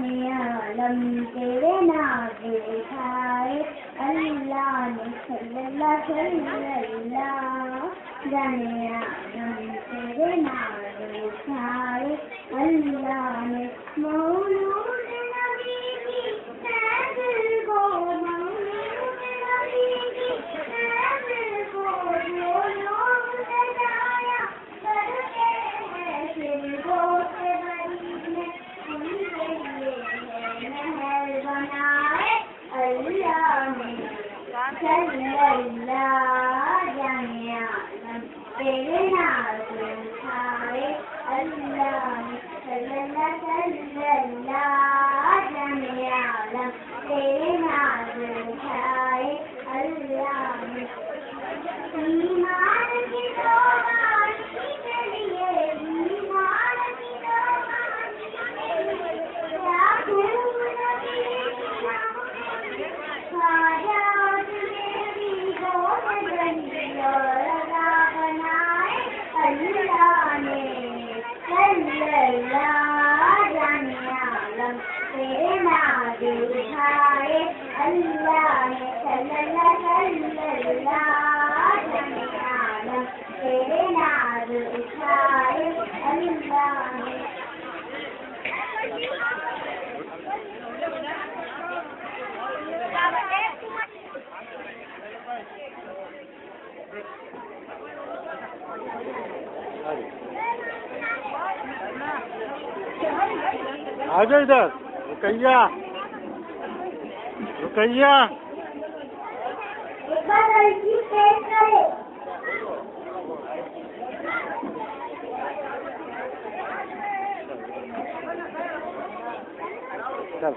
जाने आलम तेरे नाज दिखाए अल्लाह ने सल्लल्लाहु जाने आलम तेरे नाज दिखाए अल्लाह ने मौलूद नबी की महफिल को मौलूद नबी की महफिल को जो लोग सजाया करते हैं फिर वो से बड़ी में उनके लिए महल बनाए अल्लाह ने सल्लल्लाहु जाने आलम तेरे नाज दिखाए अल्लाह ने सल्लल्लाहु जाने आलम तेरे नाज दिखाए अल्लाह ने ईमान की रोमानी के लिए ईमान की रोमानी के लिए क्या खूब नबी ख्वाजा मेरी गोद बनी और रज़ा बनाए अल्लाह ने सल्लल्लाहु जाने आलम तेरे नाज दिखाए अल्लाह ने सल्लल्लाहु जाने आलम तेरे नाज दिखाए अल्लाह ने आ जाओ इधर रुकैया रुकैया एक बार लड़की पेश करे चल